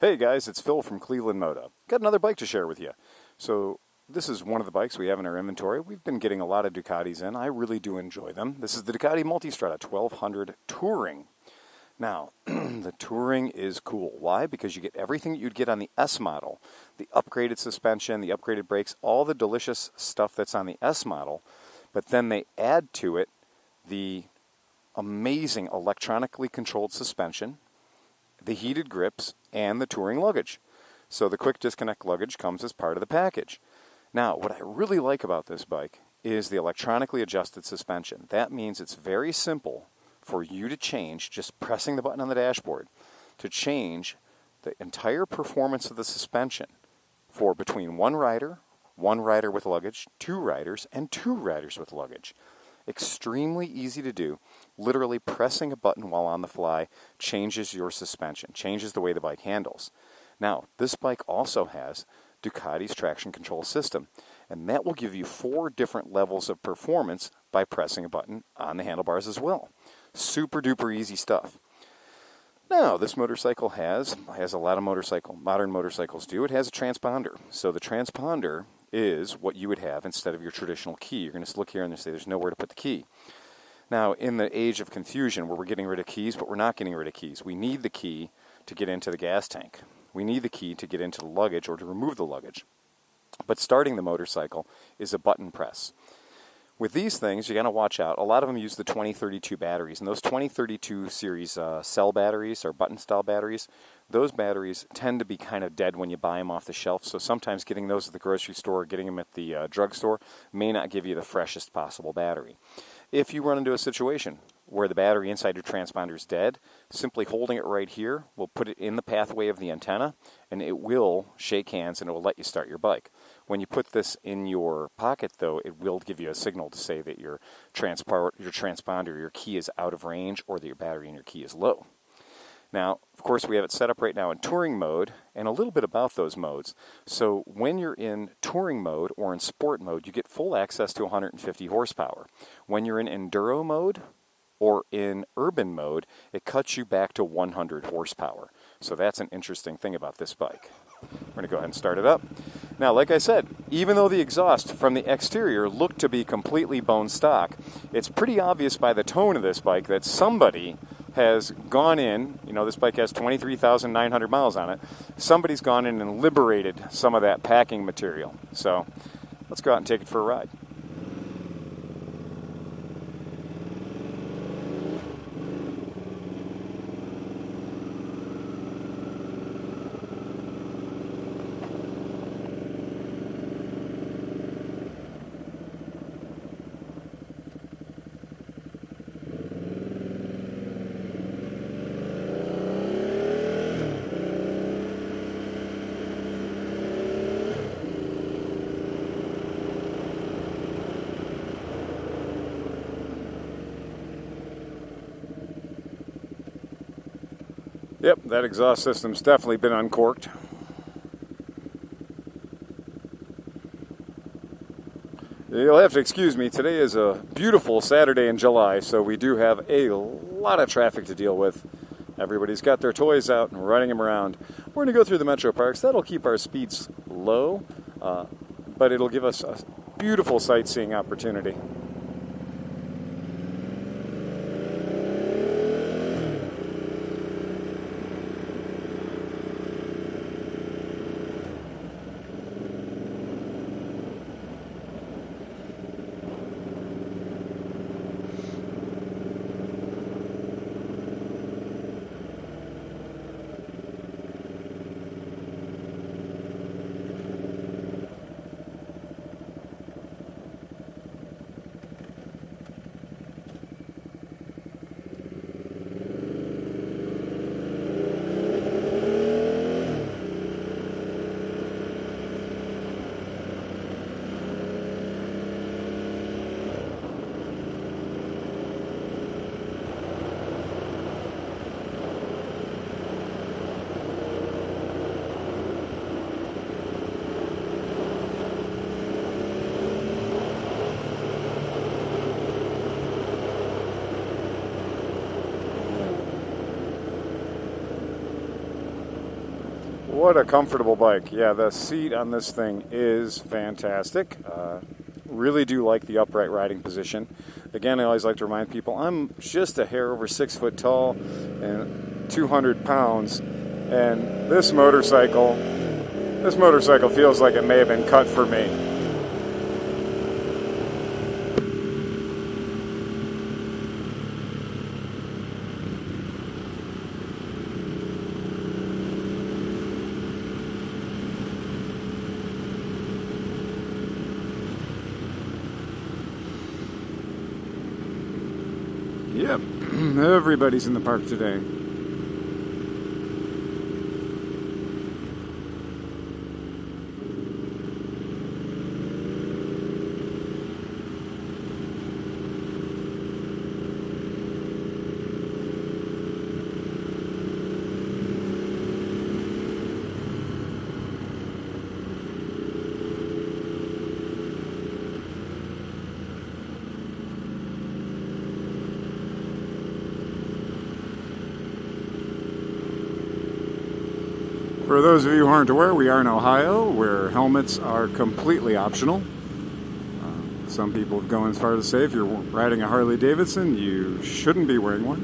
Hey guys, it's Phil from ClevelandMoto. Got another bike to share with you. So this is one of the bikes we have in our inventory. We've been getting a lot of Ducatis in. I really do enjoy them. This is the Ducati MultiStrada 1200 Touring. Now, the Touring is cool. Why? Because you get everything that you'd get on the S model. The upgraded suspension, the upgraded brakes, all the delicious stuff that's on the S model. But then they add to it the amazing electronically controlled suspension, the heated grips, and the touring luggage. So the quick disconnect luggage comes as part of the package. Now, what I really like about this bike is the electronically adjusted suspension. That means it's very simple for you to change, just pressing the button on the dashboard, to change the entire performance of the suspension for between one rider with luggage, two riders, and two riders with luggage. Extremely easy to do. Literally pressing a button while on the fly changes your suspension, changes the way the bike handles. Now, this bike also has Ducati's traction control system, and that will give you 4 different levels of performance by pressing a button on the handlebars as well. Super duper easy stuff. Now, this motorcycle has a lot of modern motorcycles do. It has a transponder. So the transponder is what you would have instead of your traditional key. You're going to look here and say there's nowhere to put the key. Now, in the age of confusion where we're getting rid of keys, but we're not getting rid of keys, we need the key to get into the gas tank. We need the key to get into the luggage or to remove the luggage. But starting the motorcycle is a button press. With these things, you got to watch out. A lot of them use the 2032 batteries, and those 2032 series cell batteries or button-style batteries, those batteries tend to be kind of dead when you buy them off the shelf, so sometimes getting those at the grocery store or getting them at the drugstore may not give you the freshest possible battery. If you run into a situation where the battery inside your transponder is dead, simply holding it right here will put it in the pathway of the antenna, and it will shake hands and it will let you start your bike. When you put this in your pocket, though, it will give you a signal to say that your transponder, your key is out of range, or that your battery in your key is low. Now, of course, we have it set up right now in touring mode, and a little bit about those modes. So when you're in touring mode or in sport mode, you get full access to 150 horsepower. When you're in enduro mode or in urban mode, it cuts you back to 100 horsepower. So that's an interesting thing about this bike. We're going to go ahead and start it up. Now, like I said, even though the exhaust from the exterior looked to be completely bone stock, it's pretty obvious by the tone of this bike that somebody has gone in, this bike has 23,900 miles on it, somebody's gone in and liberated some of that packing material. So let's go out and take it for a ride. Yep, that exhaust system's definitely been uncorked. You'll have to excuse me, today is a beautiful Saturday in July, so we do have a lot of traffic to deal with. Everybody's got their toys out and running them around. We're going to go through the metro parks. That'll keep our speeds low, but it'll give us a beautiful sightseeing opportunity. What a comfortable bike. Yeah, the seat on this thing is fantastic. Really do like the upright riding position. Again, I always like to remind people I'm just a hair over 6 foot tall and 200 pounds, and this motorcycle feels like it may have been cut for me. Yep, everybody's in the park today. For those of you who aren't aware, we are in Ohio, where helmets are completely optional. Some people have gone as far as to say if you're riding a Harley Davidson, you shouldn't be wearing one.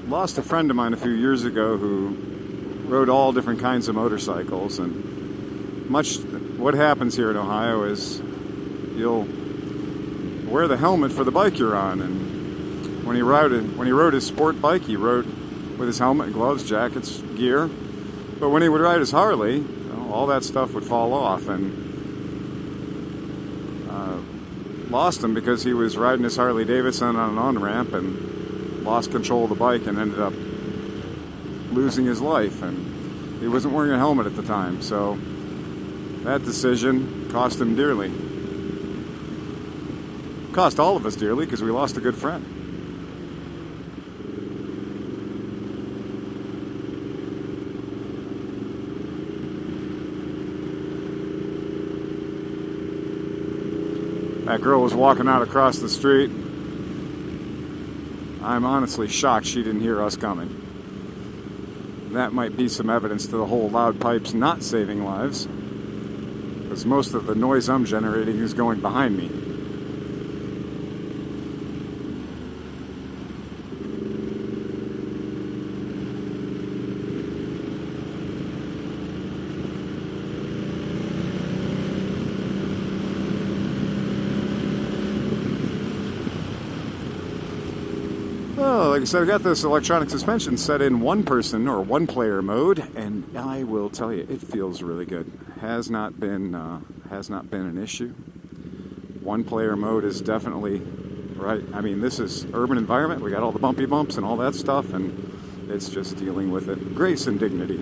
Lost a friend of mine a few years ago who rode all different kinds of motorcycles, and what happens here in Ohio is you'll wear the helmet for the bike you're on, and when he rode his sport bike, he rode with his helmet, gloves, jackets, gear. But when he would ride his Harley, all that stuff would fall off, and lost him because he was riding his Harley Davidson on an on-ramp and lost control of the bike and ended up losing his life. And he wasn't wearing a helmet at the time, so that decision cost him dearly. Cost all of us dearly because we lost a good friend. That girl was walking out across the street. I'm honestly shocked she didn't hear us coming. That might be some evidence to the whole loud pipes not saving lives, because most of the noise I'm generating is going behind me. Oh, like I said, I got this electronic suspension set in one-person or one-player mode, and I will tell you, it feels really good. Has not been an issue. One-player mode is definitely right. I mean, this is urban environment. We got all the bumpy bumps and all that stuff, and it's just dealing with it. Grace and dignity.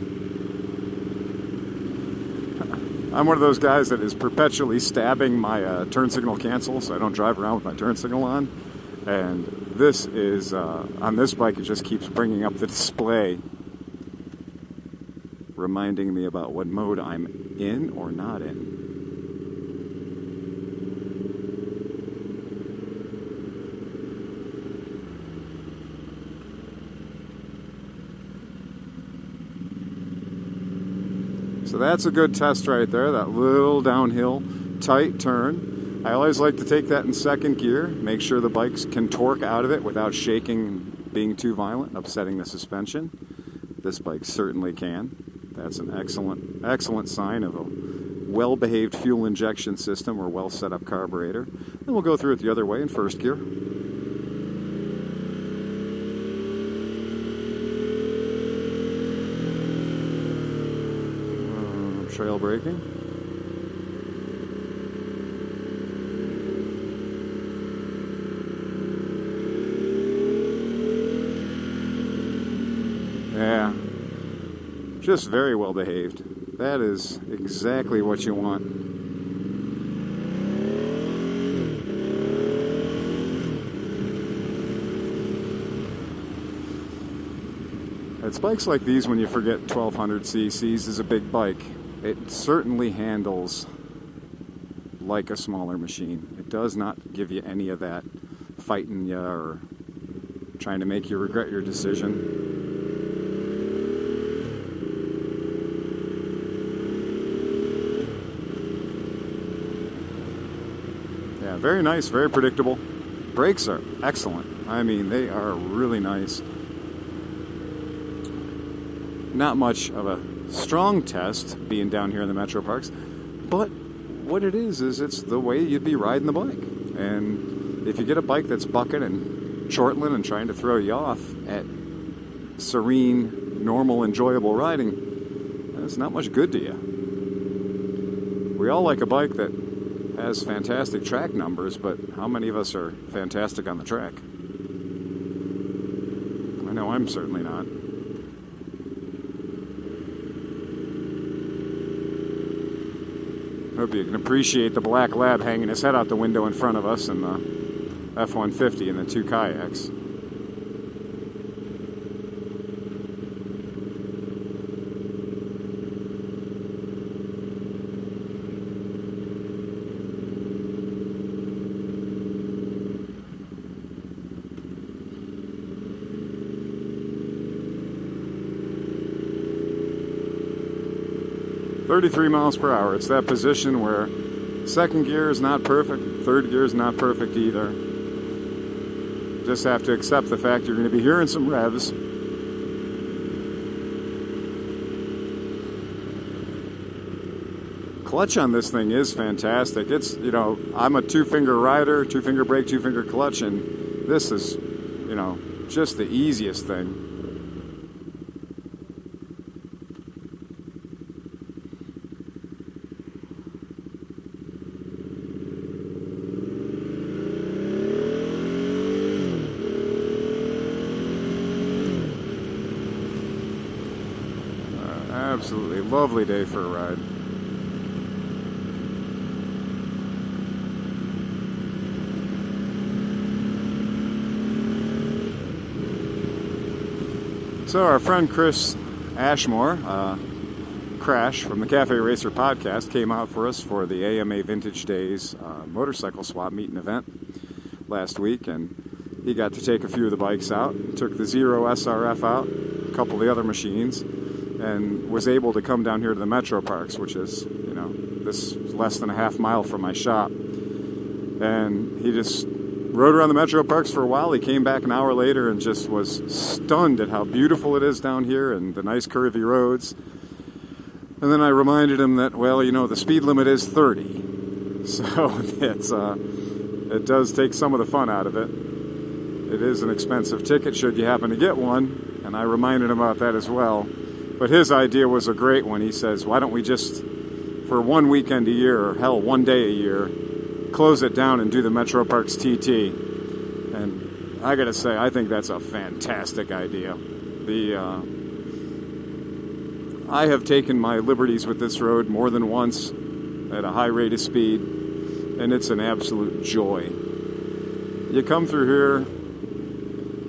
I'm one of those guys that is perpetually stabbing my turn signal cancel, so I don't drive around with my turn signal on. And this is, on this bike, it just keeps bringing up the display, reminding me about what mode I'm in or not in. So that's a good test right there, that little downhill, tight turn. I always like to take that in second gear, make sure the bikes can torque out of it without shaking and being too violent, upsetting the suspension. This bike certainly can. That's an excellent sign of a well-behaved fuel injection system or well-set-up carburetor. Then we'll go through it the other way in first gear. Trail braking. Yeah, just very well behaved. That is exactly what you want. It's bikes like these when you forget 1200 cc's is a big bike. It certainly handles like a smaller machine. It does not give you any of that fighting you or trying to make you regret your decision. very nice, very predictable. Brakes are excellent. I mean, they are really nice. Not much of a strong test being down here in the metro parks, but what it is it's the way you'd be riding the bike. And if you get a bike that's bucking and chortling and trying to throw you off at serene, normal, enjoyable riding, it's not much good to you. We all like a bike that has fantastic track numbers, but how many of us are fantastic on the track? I know I'm certainly not. Hope you can appreciate the black lab hanging his head out the window in front of us and the F-150 and the two kayaks. .33 miles per hour. It's that position where second gear is not perfect, third gear is not perfect either. Just have to accept the fact you're going to be hearing some revs. Clutch on this thing is fantastic. It's, you know, I'm a two-finger rider, two-finger brake, two-finger clutch, and this is, you know, just the easiest thing. Absolutely lovely day for a ride. So our friend Chris Ashmore, Crash from the Cafe Racer podcast, came out for us for the AMA Vintage Days motorcycle swap meet and event last week, and he got to take a few of the bikes out, took the Zero SRF out, a couple of the other machines, and was able to come down here to the Metro Parks, which is, you know, this less than a half mile from my shop. And he just rode around the Metro Parks for a while. He came back an hour later and just was stunned at how beautiful it is down here and the nice curvy roads. And then I reminded him that, well, you know, the speed limit is 30. So it does take some of the fun out of it. It is an expensive ticket should you happen to get one. And I reminded him about that as well. But his idea was a great one. He says, why don't we just, for one weekend a year, or hell, one day a year, close it down and do the Metro Parks TT. And I gotta say, I think that's a fantastic idea. I have taken my liberties with this road more than once at a high rate of speed, and it's an absolute joy. You come through here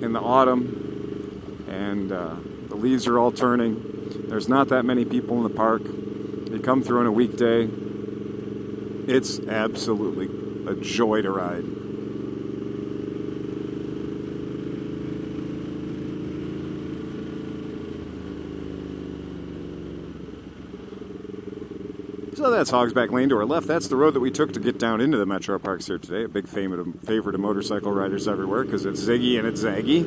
in the autumn, and the leaves are all turning. There's not that many people in the park. You come through on a weekday. It's absolutely a joy to ride. So that's Hogsback Lane to our left. That's the road that we took to get down into the Metro Parks here today. A big favorite of motorcycle riders everywhere because it's ziggy and it's zaggy.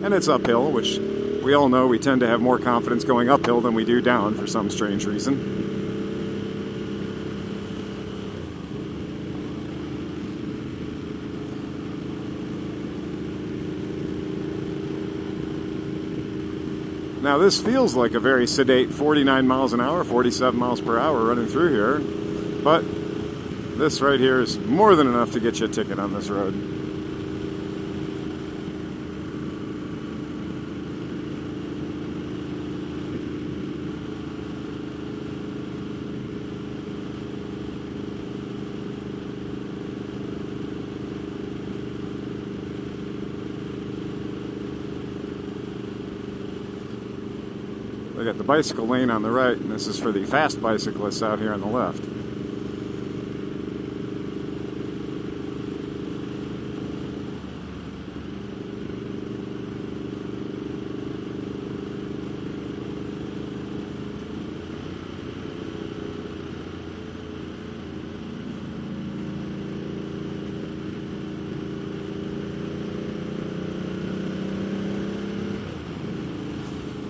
And it's uphill, which we all know we tend to have more confidence going uphill than we do down for some strange reason. Now this feels like a very sedate 49 miles an hour, 47 miles per hour running through here, but this right here is more than enough to get you a ticket on this road. They got the bicycle lane on the right, and this is for the fast bicyclists out here on the left.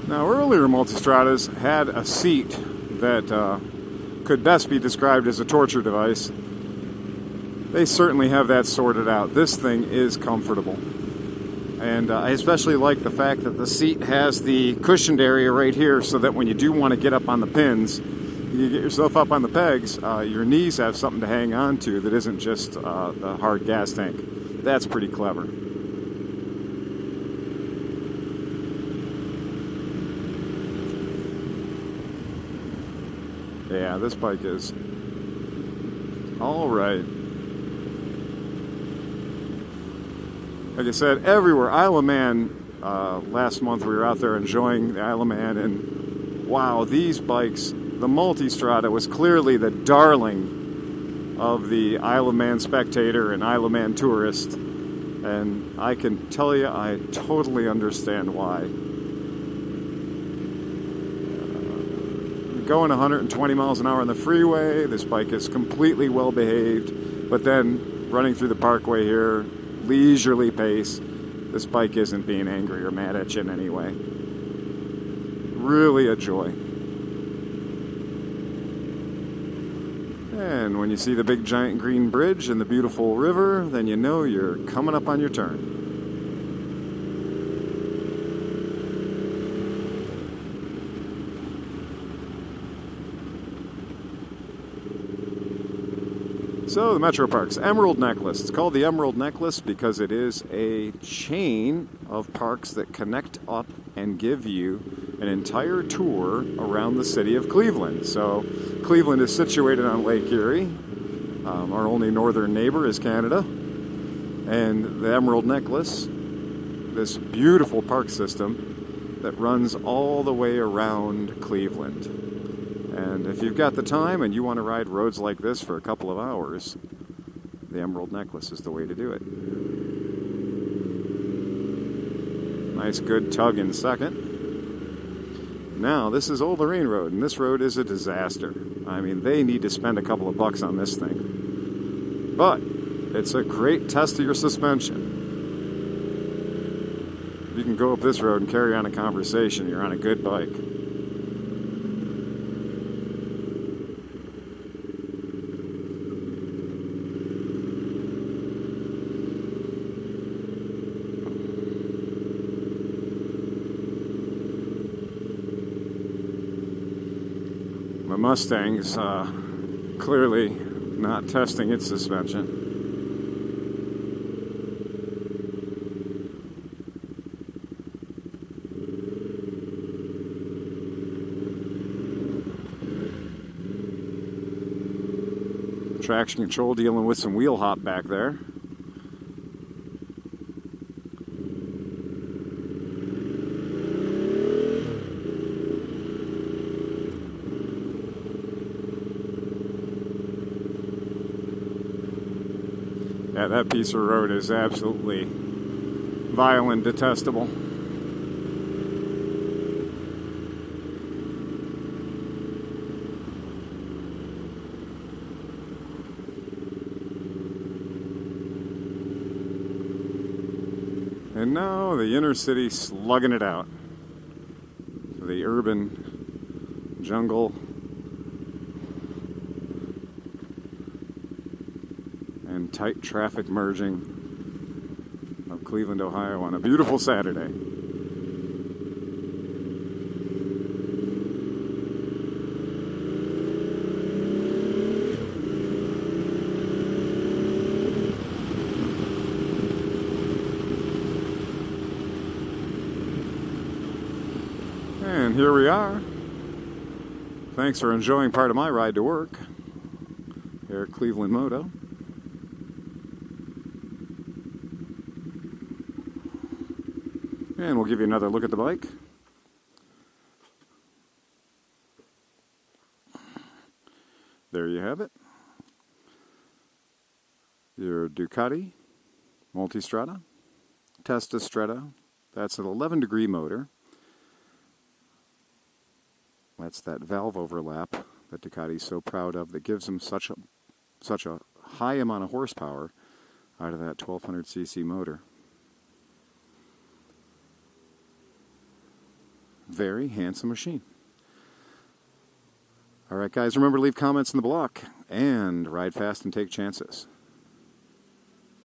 Now, earlier MultiStradas had a seat that could best be described as a torture device. They certainly have that sorted out. This thing is comfortable. And I especially like the fact that the seat has the cushioned area right here so that when you do want to get up on the pins, you get yourself up on the pegs, your knees have something to hang on to that isn't just the hard gas tank. That's pretty clever. Yeah, this bike is all right. Like I said, everywhere. Isle of Man, last month we were out there enjoying the Isle of Man, and wow, these bikes, the MultiStrada was clearly the darling of the Isle of Man spectator and Isle of Man tourist, and I can tell you I totally understand why. Going 120 miles an hour on the freeway, this bike is completely well behaved, but then running through the parkway here, leisurely pace, this bike isn't being angry or mad at you in any way. Really a joy. And when you see the big giant green bridge and the beautiful river, then you know you're coming up on your turn. So, the Metro Parks Emerald Necklace. It's called the Emerald Necklace because it is a chain of parks that connect up and give you an entire tour around the city of Cleveland. So, Cleveland is situated on Lake Erie. Our only northern neighbor is Canada. And the Emerald Necklace, this beautiful park system that runs all the way around Cleveland. And if you've got the time and you want to ride roads like this for a couple of hours, the Emerald Necklace is the way to do it. Nice good tug in second. Now, this is Old Lorraine Road, and this road is a disaster. I mean, they need to spend a couple of bucks on this thing. But it's a great test of your suspension. If you can go up this road and carry on a conversation, you're on a good bike. My Mustang's clearly not testing its suspension. Traction control dealing with some wheel hop back there. Yeah, that piece of road is absolutely vile and detestable. And now the inner city slugging it out. The urban jungle and tight traffic merging of Cleveland, Ohio on a beautiful Saturday. And here we are. Thanks for enjoying part of my ride to work here at ClevelandMoto. And we'll give you another look at the bike. There you have it. Your Ducati MultiStrada, Strada. That's an 11-degree motor. That's that valve overlap that Ducati's so proud of that gives them such a high amount of horsepower out of that 1200cc motor. very handsome machine. All right, guys, remember to leave comments in the block and ride fast and take chances.